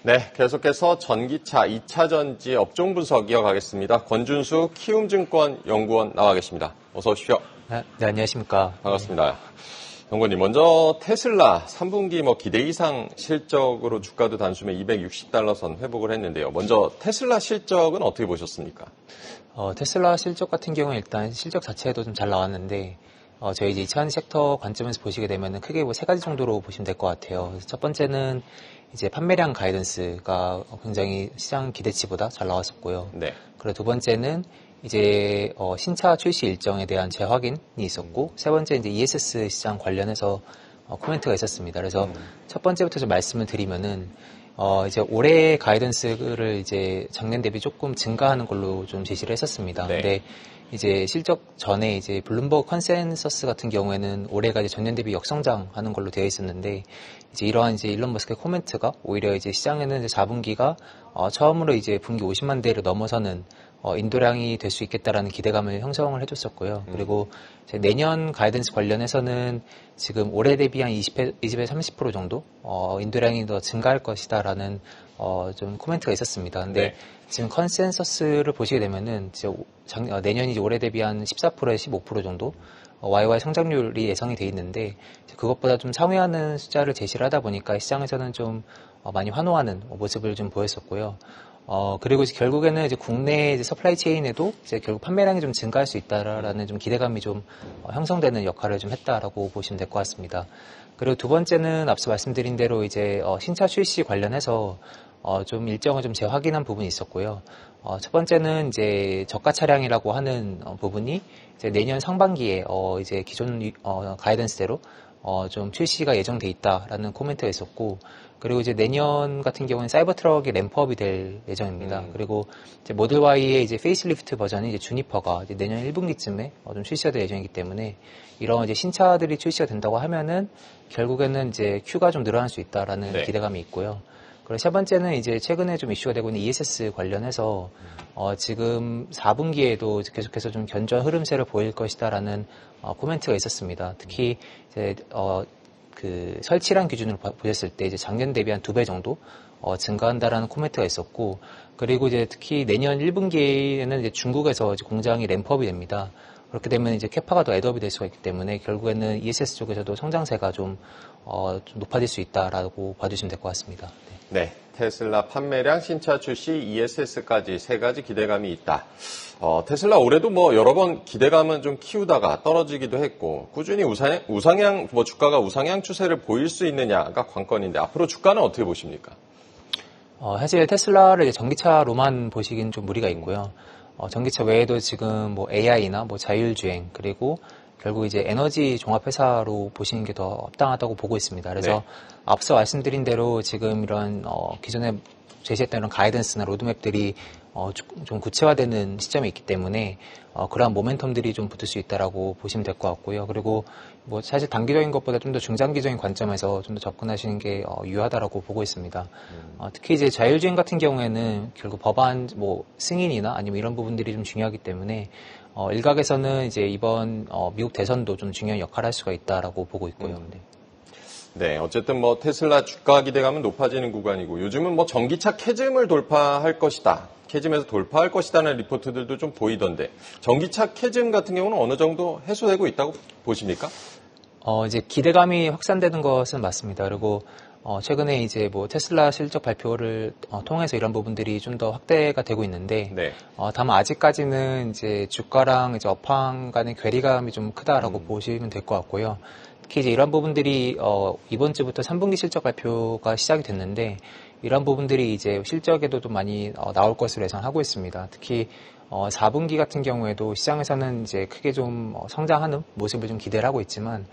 네, 계속해서 전기차 2차 전지 업종 분석 이어가겠습니다. 권준수 키움증권 연구원 나와 계십니다. 어서 오십시오. 네, 안녕하십니까. 반갑습니다. 연구원님, 먼저 테슬라 3분기 기대 이상 실적으로 주가도 단숨에 $260 선 회복을 했는데요. 먼저 테슬라 실적은 어떻게 보셨습니까? 테슬라 실적 같은 경우는 일단 실적 자체도 좀 잘 나왔는데, 저희 이제 2차 섹터 관점에서 보시게 되면은 크게 세 가지 정도로 보시면 될 것 같아요. 그래서 첫 번째는 이제 판매량 가이던스가 굉장히 시장 기대치보다 잘 나왔었고요. 네. 그리고 두 번째는 이제 신차 출시 일정에 대한 재확인이 있었고, 세 번째 이제 ESS 시장 관련해서 코멘트가 있었습니다. 그래서 첫 번째부터 좀 말씀을 드리면은 이제 올해 가이던스를 이제 작년 대비 조금 증가하는 걸로 좀 제시를 했었습니다. 네. 근데 이제 실적 전에 이제 블룸버그 컨센서스 같은 경우에는 올해가 이제 전년 대비 역성장하는 걸로 되어 있었는데, 이제 이러한 이제 일론 머스크의 코멘트가 오히려 이제 시장에는 이제 4분기가 처음으로 이제 분기 50만 대를 넘어서는 인도량이 될 수 있겠다라는 기대감을 형성을 해줬었고요. 그리고 이제 내년 가이던스 관련해서는 지금 올해 대비 한 20에서 30% 정도 인도량이 더 증가할 것이다라는 좀 코멘트가 있었습니다. 근데 네. 지금 컨센서스를 보시게 되면은 내년이 이제 올해 대비 한 14%에서 15% 정도 YY 성장률이 예상이 돼 있는데, 그것보다 좀 상회하는 숫자를 제시를 하다 보니까 시장에서는 좀 많이 환호하는 모습을 좀 보였었고요. 그리고 이제 결국에는 이제 국내 이제 서플라이 체인에도 이제 결국 판매량이 좀 증가할 수 있다라는 좀 기대감이 좀 형성되는 역할을 좀 했다라고 보시면 될 것 같습니다. 그리고 두 번째는 앞서 말씀드린 대로 이제 신차 출시 관련해서 좀 일정을 좀 재확인한 부분이 있었고요. 첫 번째는 이제 저가 차량이라고 하는 부분이 이제 내년 상반기에 이제 기존 가이던스대로 좀 출시가 예정돼 있다라는 코멘트가 있었고, 그리고 이제 내년 같은 경우는 사이버 트럭이 램프업이 될 예정입니다. 그리고 이제 모델 Y의 이제 페이스리프트 버전이 이제 주니퍼가 이제 내년 1분기쯤에 좀 출시가 될 예정이기 때문에, 이런 이제 신차들이 출시가 된다고 하면은 결국에는 이제 큐가 좀 늘어날 수 있다라는 네. 기대감이 있고요. 그리고 세 번째는 이제 최근에 좀 이슈가 되고 있는 ESS 관련해서 지금 4분기에도 계속해서 좀 견조한 흐름세를 보일 것이다라는 코멘트가 있었습니다. 특히 이제 그 설치량 기준으로 보셨을 때 이제 작년 대비 한 2배 정도 증가한다라는 코멘트가 있었고, 그리고 이제 특히 내년 1분기에는 이제 중국에서 이제 공장이 램프업이 됩니다. 그렇게 되면 이제 캐파가 더 애드업이 될 수가 있기 때문에 결국에는 ESS 쪽에서도 성장세가 좀 높아질 수 있다라고 봐주시면 될 것 같습니다. 네, 테슬라 판매량, 신차 출시, ESS까지 세 가지 기대감이 있다. 테슬라 올해도 여러 번 기대감은 좀 키우다가 떨어지기도 했고, 꾸준히 우상향, 주가가 우상향 추세를 보일 수 있느냐가 관건인데, 앞으로 주가는 어떻게 보십니까? 사실 테슬라를 전기차로만 보시기는 좀 무리가 있고요. 전기차 외에도 지금 AI나 자율주행, 그리고 결국 이제 에너지 종합회사로 보시는 게 더 합당하다고 보고 있습니다. 그래서 네. 앞서 말씀드린 대로 지금 이런 기존에 제시했던 이런 가이던스나 로드맵들이 좀 구체화되는 시점에 있기 때문에 그러한 모멘텀들이 좀 붙을 수 있다라고 보시면 될 것 같고요. 그리고 사실 단기적인 것보다 좀 더 중장기적인 관점에서 좀 더 접근하시는 게 유효하다라고 보고 있습니다. 특히 이제 자율주행 같은 경우에는 결국 법안 승인이나 아니면 이런 부분들이 좀 중요하기 때문에 일각에서는 이제 이번 미국 대선도 좀 중요한 역할을 할 수가 있다라고 보고 있고요. 네, 어쨌든 테슬라 주가 기대감은 높아지는 구간이고, 요즘은 전기차 캐즘을 돌파할 것이다. 캐즘에서 돌파할 것이다는 리포트들도 좀 보이던데, 전기차 캐즘 같은 경우는 어느 정도 해소되고 있다고 보십니까? 이제 기대감이 확산되는 것은 맞습니다. 그리고 최근에 이제 테슬라 실적 발표를 통해서 이런 부분들이 좀 더 확대가 되고 있는데, 네. 다만 아직까지는 이제 주가랑 이제 업황 간의 괴리감이 좀 크다라고 보시면 될 것 같고요. 특히 이제 이런 부분들이 이번 주부터 3분기 실적 발표가 시작이 됐는데, 이런 부분들이 이제 실적에도 좀 많이 나올 것으로 예상하고 있습니다. 특히 4분기 같은 경우에도 시장에서는 이제 크게 좀 성장하는 모습을 좀 기대를 하고 있지만,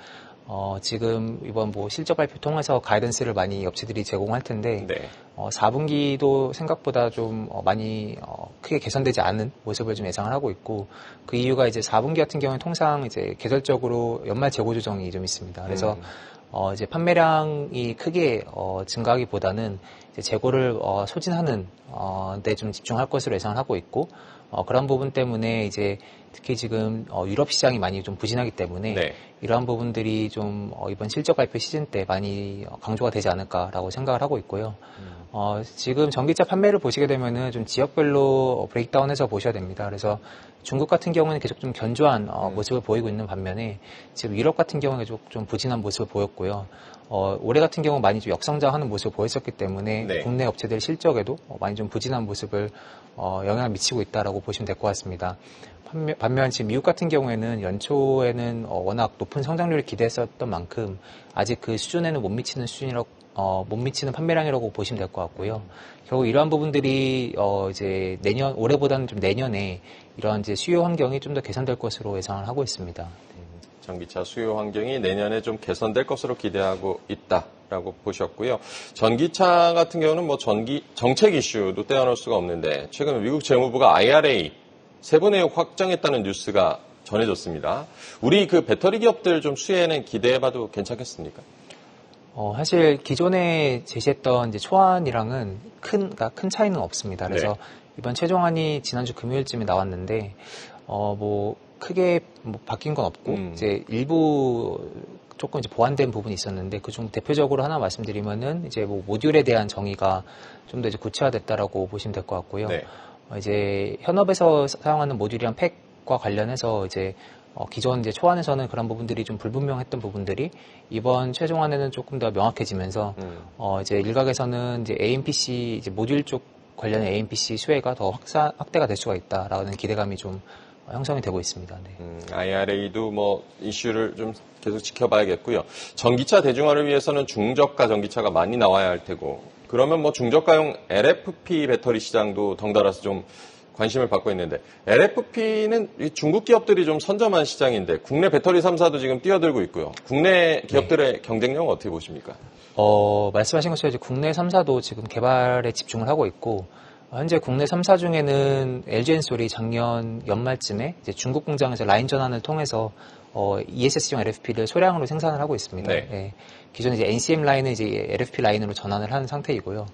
지금 이번 실적 발표 통해서 가이던스를 많이 업체들이 제공할 텐데, 네. 4분기도 생각보다 좀 많이 크게 개선되지 않은 모습을 좀 예상을 하고 있고, 그 이유가 이제 4분기 같은 경우는 통상 이제 계절적으로 연말 재고 조정이 좀 있습니다. 그래서 이제 판매량이 크게 증가하기보다는 이제 재고를 소진하는 데 좀 집중할 것으로 예상을 하고 있고 그런 부분 때문에 이제 특히 지금 유럽 시장이 많이 좀 부진하기 때문에 네. 이러한 부분들이 좀 이번 실적 발표 시즌 때 많이 강조가 되지 않을까라고 생각을 하고 있고요. 지금 전기차 판매를 보시게 되면은 좀 지역별로 브레이크다운해서 보셔야 됩니다. 그래서 중국 같은 경우는 계속 좀 견조한 모습을 보이고 있는 반면에 지금 유럽 같은 경우는 계속 좀 부진한 모습을 보였고요. 올해 같은 경우 많이 좀 역성장하는 모습을 보였었기 때문에 네. 국내 업체들 실적에도 많이 좀 부진한 모습을 영향을 미치고 있다라고 보시면 될 것 같습니다. 반면 지금 미국 같은 경우에는 연초에는 워낙 높은 성장률을 기대했었던 만큼 아직 그 수준에는 못 미치는 수준이라고 못 미치는 판매량이라고 보시면 될 것 같고요. 결국 이러한 부분들이 이제 올해보다는 좀 내년에 이러한 이제 수요 환경이 좀 더 개선될 것으로 예상을 하고 있습니다. 전기차 수요 환경이 내년에 좀 개선될 것으로 기대하고 있다라고 보셨고요. 전기차 같은 경우는 뭐 정책 이슈도 떼어놓을 수가 없는데 최근 미국 재무부가 IRA 세부 내역 확정했다는 뉴스가 전해졌습니다. 우리 그 배터리 기업들 좀 수혜는 기대해봐도 괜찮겠습니까? 사실 기존에 제시했던 이제 초안이랑은 큰 차이는 없습니다. 그래서 네. 이번 최종안이 지난주 금요일쯤에 나왔는데 뭐 크게 뭐 바뀐 건 없고 이제 일부 조금 이제 보완된 부분이 있었는데 그중 대표적으로 하나 말씀드리면은 이제 뭐 모듈에 대한 정의가 좀 더 이제 구체화됐다라고 보시면 될 것 같고요. 네. 이제 현업에서 사용하는 모듈이랑 팩과 관련해서 이제 기존 이제 초안에서는 그런 부분들이 좀 불분명했던 부분들이 이번 최종안에는 조금 더 명확해지면서 이제 일각에서는 이제 AMPC 이제 모듈 쪽 관련의 AMPC 수혜가 더 확대가 될 수가 있다라는 기대감이 좀 형성이 되고 있습니다. 네. IRA도 뭐 이슈를 좀 계속 지켜봐야겠고요. 전기차 대중화를 위해서는 중저가 전기차가 많이 나와야 할 테고 그러면 뭐 중저가용 LFP 배터리 시장도 덩달아서 좀 관심을 받고 있는데 LFP는 중국 기업들이 좀 선점한 시장인데 국내 배터리 3사도 지금 뛰어들고 있고요. 국내 기업들의 경쟁력은 어떻게 보십니까? 말씀하신 것처럼 이제 국내 3사도 지금 개발에 집중을 하고 있고 현재 국내 3사 중에는 LG엔솔이 작년 연말쯤에 이제 중국 공장에서 라인 전환을 통해서 ESS용 LFP를 소량으로 생산을 하고 있습니다. 네. 네. 기존에 이제 NCM 라인은 이제 LFP 라인으로 전환을 한 상태이고요.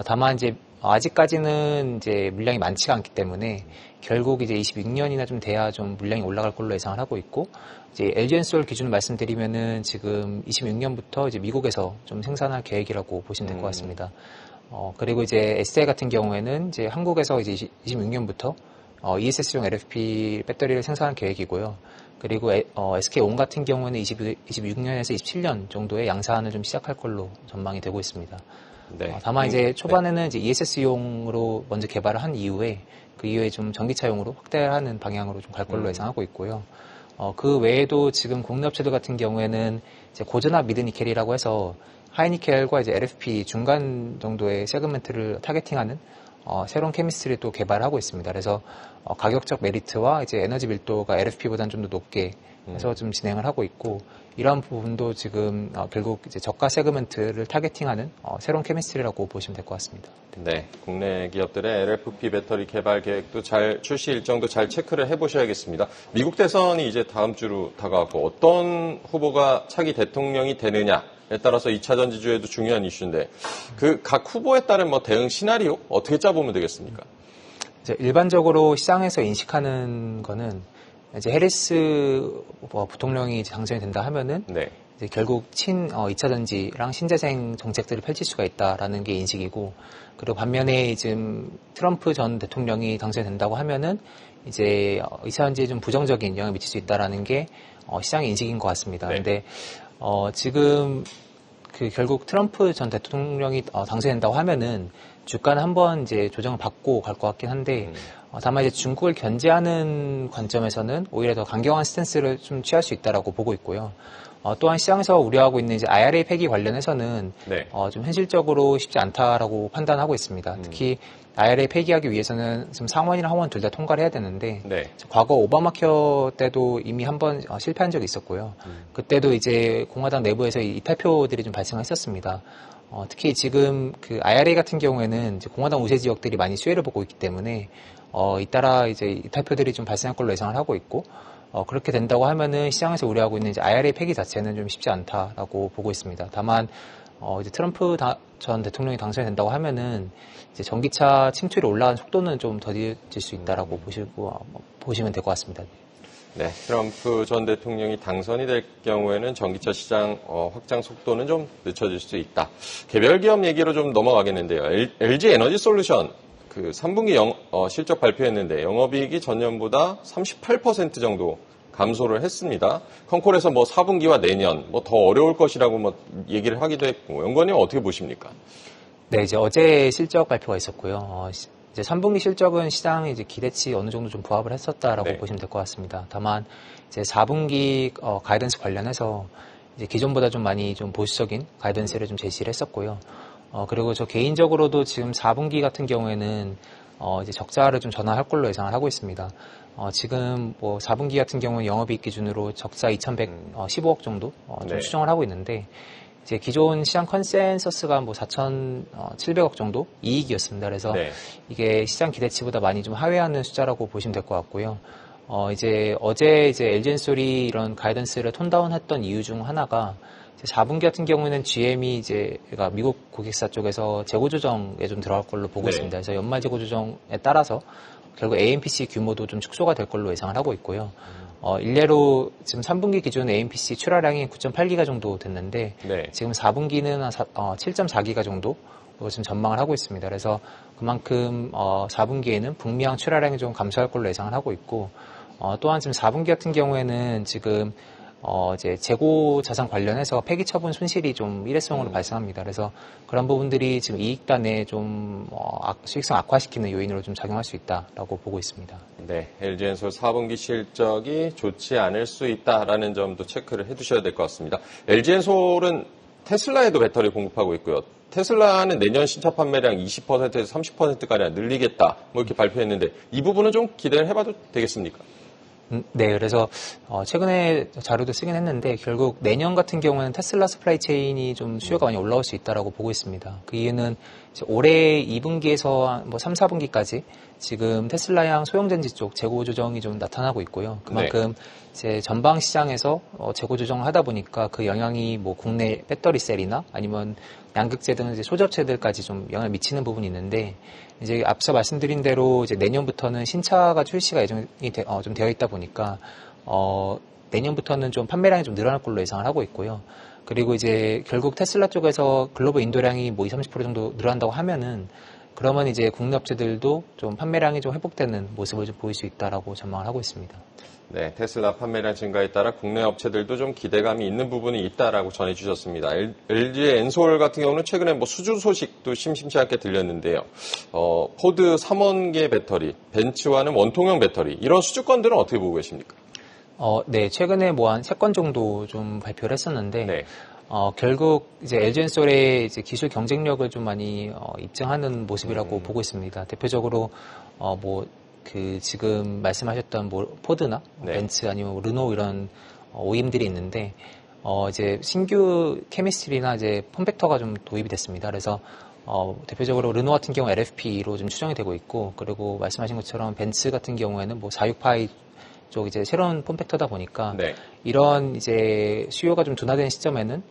다만 이제 아직까지는 이제 물량이 많지가 않기 때문에 결국 이제 26년이나 좀 돼야 좀 물량이 올라갈 걸로 예상을 하고 있고 이제 LG엔솔 기준을 말씀드리면은 지금 26년부터 이제 미국에서 좀 생산할 계획이라고 보시면 될 것 같습니다. 그리고 이제 SDI 같은 경우에는 이제 한국에서 이제 26년부터 ESS용 LFP 배터리를 생산할 계획이고요. 그리고 SK온 같은 경우에는 26년에서 27년 정도의 양산을 좀 시작할 걸로 전망이 되고 있습니다. 네. 다만 이제 초반에는 이제 ESS용으로 먼저 개발을 한 이후에 그 이후에 좀 전기차용으로 확대하는 방향으로 좀 갈 걸로 예상하고 있고요. 그 외에도 지금 국내 업체들 같은 경우에는 이제 고전압 미드니켈이라고 해서 하이니켈과 이제 LFP 중간 정도의 세그멘트를 타겟팅하는 새로운 케미스트리를 또 개발하고 있습니다. 그래서 가격적 메리트와 이제 에너지 밀도가 LFP보다는 좀 더 높게 해서 좀 진행을 하고 있고 이러한 부분도 지금 결국 이제 저가 세그멘트를 타겟팅하는 새로운 케미스트리라고 보시면 될 것 같습니다. 네, 국내 기업들의 LFP 배터리 개발 계획도 출시 일정도 잘 체크를 해보셔야겠습니다. 미국 대선이 이제 다음 주로 다가왔고 어떤 후보가 차기 대통령이 되느냐에 따라서 2차 전지주에도 중요한 이슈인데 그 각 후보에 따른 뭐 대응 시나리오 어떻게 짜보면 되겠습니까? 이제 일반적으로 시장에서 인식하는 거는 이제 해리스 부통령이 이제 당선이 된다 하면은 네. 이제 결국 2차 전지랑 신재생 정책들을 펼칠 수가 있다라는 게 인식이고 그리고 반면에 지금 트럼프 전 대통령이 당선이 된다고 하면은 이제 2차 전지에 좀 부정적인 영향을 미칠 수 있다라는 게 시장의 인식인 것 같습니다. 네. 근데 지금 그 결국 트럼프 전 대통령이 당선된다고 하면은 주가는 한번 이제 조정을 받고 갈 것 같긴 한데 다만 이제 중국을 견제하는 관점에서는 오히려 더 강경한 스탠스를 좀 취할 수 있다라고 보고 있고요. 또한 시장에서 우려하고 있는 이제 IRA 폐기 관련해서는 네. 좀 현실적으로 쉽지 않다라고 판단하고 있습니다. 특히 IRA 폐기하기 위해서는 지금 상원이랑 하원 둘 다 통과를 해야 되는데 네. 과거 오바마 케어 때도 이미 한번 실패한 적이 있었고요. 그때도 이제 공화당 내부에서 이탈표들이 좀 발생했었습니다. 특히 지금 그 IRA 같은 경우에는 이제 공화당 우세 지역들이 많이 수혜를 보고 있기 때문에 잇따라 이제 이탈표들이 좀 발생할 걸로 예상을 하고 있고 그렇게 된다고 하면은 시장에서 우려하고 있는 이제 IRA 폐기 자체는 좀 쉽지 않다라고 보고 있습니다. 다만 이제 트럼프 전 대통령이 당선이 된다고 하면은 이제 전기차 침투율이 올라가는 속도는 좀 더뎌질 수 있다라고 보시면 될 것 같습니다. 네, 트럼프 전 대통령이 당선이 될 경우에는 전기차 시장 확장 속도는 좀 늦춰질 수 있다. 개별 기업 얘기로 좀 넘어가겠는데요. LG 에너지 솔루션 그 3분기 실적 발표했는데 영업이익이 전년보다 38% 정도 감소를 했습니다. 컨콜에서 뭐 4분기와 내년 뭐 더 어려울 것이라고 뭐 얘기를 하기도 했고, 연구원님 어떻게 보십니까? 네, 이제 어제 실적 발표가 있었고요. 이제 3분기 실적은 시장의 이제 기대치 어느 정도 좀 부합을 했었다라고 네. 보시면 될 것 같습니다. 다만 이제 4분기 가이던스 관련해서 이제 기존보다 좀 많이 좀 보수적인 가이던스를 좀 제시를 했었고요. 그리고 저 개인적으로도 지금 4분기 같은 경우에는 이제 적자를 좀 전환할 걸로 예상을 하고 있습니다. 지금 뭐 4분기 같은 경우는 영업이익 기준으로 적자 2,115억 정도 좀 네. 추정을 하고 있는데, 이제 기존 시장 컨센서스가 뭐 4,700억 정도 이익이었습니다. 그래서 네. 이게 시장 기대치보다 많이 좀 하회하는 숫자라고 보시면 될 것 같고요. 이제 어제 이제 LG엔솔이 이런 가이던스를 톤다운 했던 이유 중 하나가, 4분기 같은 경우에는 GM이 이제 그러니까 미국 고객사 쪽에서 재고 조정에 좀 들어갈 걸로 보고 네. 있습니다. 그래서 연말 재고 조정에 따라서 결국 AMPC 규모도 좀 축소가 될 걸로 예상을 하고 있고요. 일례로 지금 3분기 기준 AMPC 출하량이 9.8기가 정도 됐는데, 네. 지금 4분기는 한 7.4기가 정도 지금 전망을 하고 있습니다. 그래서 그만큼 4분기에는 북미항 출하량이 좀 감소할 걸로 예상을 하고 있고, 또한 지금 4분기 같은 경우에는 지금 이제 재고 자산 관련해서 폐기 처분 손실이 좀 일회성으로 발생합니다. 그래서 그런 부분들이 지금 이익단에 좀 수익성 악화시키는 요인으로 좀 작용할 수 있다라고 보고 있습니다. 네, LG엔솔 4분기 실적이 좋지 않을 수 있다라는 점도 체크를 해두셔야 될 것 같습니다. LG엔솔은 테슬라에도 배터리 공급하고 있고요. 테슬라는 내년 신차 판매량 20%에서 30%가량 늘리겠다, 뭐 이렇게 발표했는데 이 부분은 좀 기대를 해봐도 되겠습니까? 네, 그래서 최근에 자료도 쓰긴 했는데, 결국 내년 같은 경우에는 테슬라 서플라이 체인이 좀 수요가 많이 올라올 수 있다라고 보고 있습니다. 그 이유는 이제 올해 2분기에서 뭐 3, 4분기까지 지금 테슬라향 소형전지 쪽 재고 조정이 좀 나타나고 있고요. 그만큼 이제 전방 시장에서 재고 조정을 하다 보니까 그 영향이 뭐 국내 배터리 셀이나 아니면 양극재 등 이제 소접체들까지 좀 영향을 미치는 부분이 있는데, 이제 앞서 말씀드린 대로 이제 내년부터는 신차가 출시가 예정이 좀 되어 있다 보니까 내년부터는 좀 판매량이 좀 늘어날 걸로 예상을 하고 있고요. 그리고 이제 결국 테슬라 쪽에서 글로벌 인도량이 뭐 20, 30% 정도 늘어난다고 하면은, 그러면 이제 국내 업체들도 좀 판매량이 좀 회복되는 모습을 좀 보일 수 있다라고 전망을 하고 있습니다. 네, 테슬라 판매량 증가에 따라 국내 업체들도 좀 기대감이 있는 부분이 있다라고 전해주셨습니다. LG의 엔솔 같은 경우는 최근에 뭐 수주 소식도 심심치 않게 들렸는데요. 포드 3원계 배터리, 벤츠와는 원통형 배터리, 이런 수주권들은 어떻게 보고 계십니까? 네, 최근에 뭐 한 3건 정도 좀 발표를 했었는데, 네. 결국 이제 LG엔솔의 이제 기술 경쟁력을 좀 많이 입증하는 모습이라고 보고 있습니다. 대표적으로 지금 말씀하셨던 뭐 포드나 네. 벤츠 아니면 르노 이런 OEM들이 있는데, 이제 신규 케미스트리나 이제 폼팩터가 좀 도입이 됐습니다. 그래서 대표적으로 르노 같은 경우 LFP로 좀 추정이 되고 있고, 그리고 말씀하신 것처럼 벤츠 같은 경우에는 뭐 46파이 쪽 이제 새로운 폼팩터다 보니까, 네. 이런 이제 수요가 좀 둔화되는 시점에는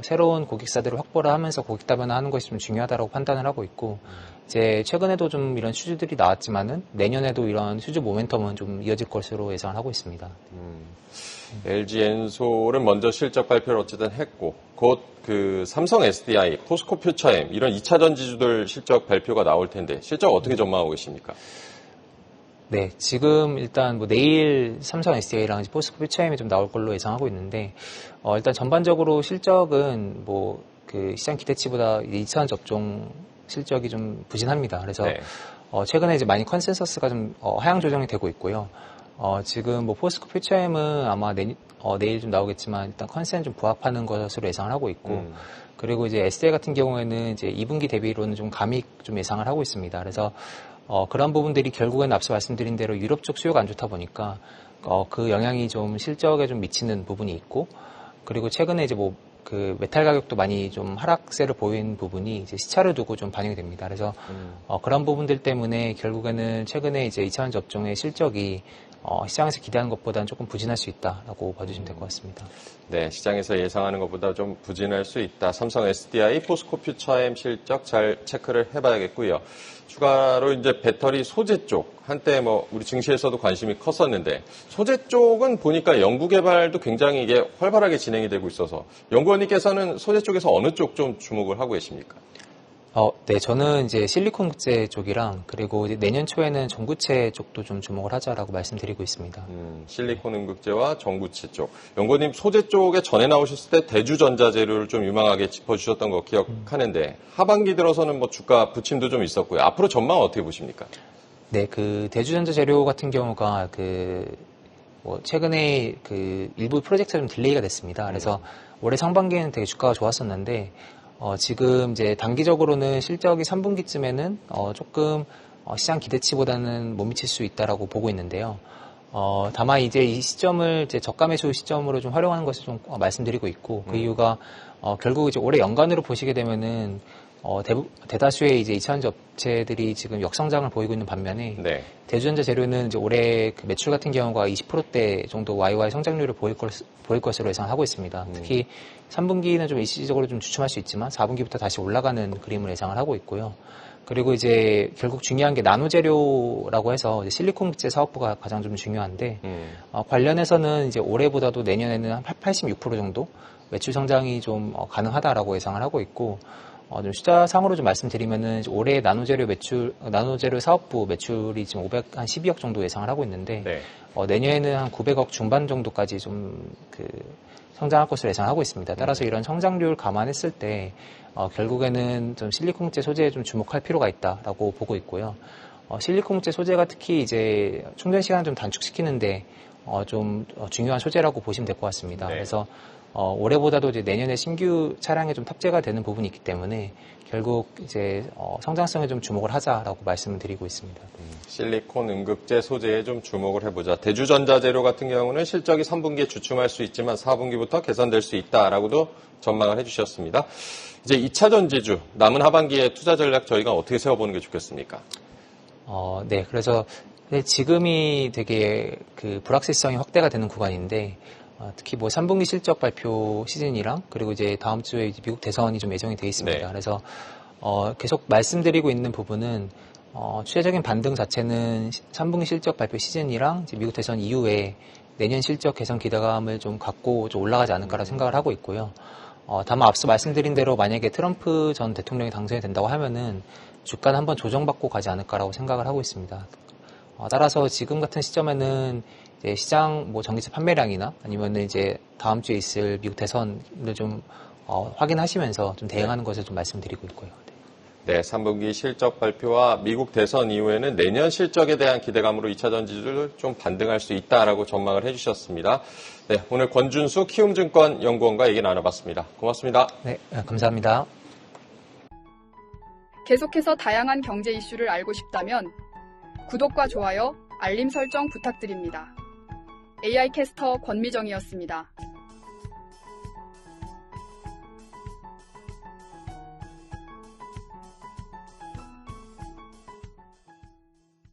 새로운 고객사들을 확보를 하면서 고객 다변화하는 것이 좀 중요하다고 판단을 하고 있고, 이제 최근에도 좀 이런 수주들이 나왔지만은 내년에도 이런 수주 모멘텀은 좀 이어질 것으로 예상을 하고 있습니다. LG엔솔은 먼저 실적 발표를 어쨌든 했고, 곧 그 삼성 SDI, 포스코 퓨처엠 이런 2차 전지주들 실적 발표가 나올 텐데 실적 어떻게 전망하고 계십니까? 네, 지금 일단 뭐 내일 삼성 SDI랑 포스코 퓨처엠이 좀 나올 걸로 예상하고 있는데, 일단 전반적으로 실적은 뭐 그 시장 기대치보다 2차원 접종 실적이 좀 부진합니다. 그래서 네. 최근에 이제 많이 컨센서스가 좀 하향 조정이 되고 있고요. 지금 뭐 포스코 퓨처엠은 아마 내일 좀 나오겠지만 일단 컨센 좀 부합하는 것으로 예상을 하고 있고, 그리고 이제 SDI 같은 경우에는 이제 2분기 대비로는 좀 감익 좀 예상을 하고 있습니다. 그래서 그런 부분들이 결국에는 앞서 말씀드린 대로 유럽 쪽 수요가 안 좋다 보니까 그 영향이 좀 실적에 좀 미치는 부분이 있고, 그리고 최근에 이제 뭐 그 메탈 가격도 많이 좀 하락세를 보인 부분이 이제 시차를 두고 좀 반영이 됩니다. 그래서 그런 부분들 때문에 결국에는 최근에 이제 2차원 접종의 실적이 시장에서 기대하는 것보다는 조금 부진할 수 있다라고 봐주시면 될 것 같습니다. 네, 시장에서 예상하는 것보다 좀 부진할 수 있다. 삼성 SDI, 포스코 퓨처엠 실적 잘 체크를 해봐야겠고요. 추가로 이제 배터리 소재 쪽, 한때 뭐 우리 증시에서도 관심이 컸었는데 소재 쪽은 보니까 연구 개발도 굉장히 이게 활발하게 진행이 되고 있어서 연구원님께서는 소재 쪽에서 어느 쪽 좀 주목을 하고 계십니까? 네, 저는 이제 실리콘 국제 쪽이랑 그리고 이제 내년 초에는 전구체 쪽도 좀 주목을 하자라고 말씀드리고 있습니다. 실리콘 음극재와 전구체 쪽. 연구원님 소재 쪽에 전에 나오셨을 때 대주전자재료를 좀 유망하게 짚어주셨던 거 기억하는데 하반기 들어서는 뭐 주가 부침도 좀 있었고요. 앞으로 전망 어떻게 보십니까? 네, 그 대주전자 재료 같은 경우가 최근에 일부 프로젝트가 좀 딜레이가 됐습니다. 그래서 올해 상반기에는 되게 주가가 좋았었는데 지금 이제 단기적으로는 실적이 3분기쯤에는 조금 시장 기대치보다는 못 미칠 수 있다라고 보고 있는데요. 다만 이제 이 시점을 이제 저가 매수 시점으로 좀 활용하는 것을 좀 말씀드리고 있고 그 이유가 결국 이제 올해 연간으로 보시게 되면은 대다수의 이제 2차전지 업체들이 지금 역성장을 보이고 있는 반면에 네. 대주전자 재료는 이제 올해 그 매출 같은 경우가 20%대 정도 YY 성장률을 보일 것으로 예상하고 있습니다. 특히 3분기는 좀 일시적으로 좀 주춤할 수 있지만 4분기부터 다시 올라가는 그림을 예상을 하고 있고요. 그리고 이제 결국 중요한 게 나노 재료라고 해서 이제 실리콘 국제 사업부가 가장 좀 중요한데 관련해서는 이제 올해보다도 내년에는 한 86% 정도 매출 성장이 좀 가능하다라고 예상을 하고 있고 좀 숫자상으로 좀 말씀드리면은 올해 나노재료 사업부 매출이 지금 512억 정도 예상을 하고 있는데 네. 내년에는 한 900억 중반 정도까지 좀 성장할 것으로 예상하고 있습니다. 따라서 이런 성장률 감안했을 때 결국에는 좀 실리콘국제 소재에 좀 주목할 필요가 있다라고 보고 있고요. 실리콘국제 소재가 특히 이제 충전 시간을 좀 단축시키는데 좀 중요한 소재라고 보시면 될 것 같습니다. 네. 그래서 올해보다도 이제 내년에 신규 차량에 좀 탑재가 되는 부분이 있기 때문에 결국 이제 성장성에 좀 주목을 하자라고 말씀을 드리고 있습니다. 실리콘 음극재 소재에 좀 주목을 해보자. 대주전자 재료 같은 경우는 실적이 3분기에 주춤할 수 있지만 4분기부터 개선될 수 있다라고도 전망을 해주셨습니다. 이제 2차 전지주 남은 하반기에 투자 전략 저희가 어떻게 세워보는 게 좋겠습니까? 네, 그래서 지금이 되게 불확실성이 확대가 되는 구간인데. 특히 3분기 실적 발표 시즌이랑 그리고 이제 다음 주에 이제 미국 대선이 좀 예정이 돼 있습니다. 네. 그래서 계속 말씀드리고 있는 부분은 추세적인 반등 자체는 3분기 실적 발표 시즌이랑 이제 미국 대선 이후에 내년 실적 개선 기대감을 좀 갖고 좀 올라가지 않을까라고 생각을 하고 있고요. 다만 앞서 말씀드린 대로 만약에 트럼프 전 대통령이 당선이 된다고 하면은 주가는 한번 조정받고 가지 않을까라고 생각을 하고 있습니다. 따라서 지금 같은 시점에는 이제 시장 전기차 판매량이나 아니면은 이제 다음 주에 있을 미국 대선을 좀 확인하시면서 좀 대응하는 것을 좀 말씀드리고 있고요. 네, 3분기 실적 발표와 미국 대선 이후에는 내년 실적에 대한 기대감으로 2차 전지주를 좀 반등할 수 있다라고 전망을 해주셨습니다. 네, 오늘 권준수 키움증권 연구원과 얘기 나눠봤습니다. 고맙습니다. 네, 감사합니다. 계속해서 다양한 경제 이슈를 알고 싶다면 구독과 좋아요, 알림 설정 부탁드립니다. AI 캐스터 권미정이었습니다.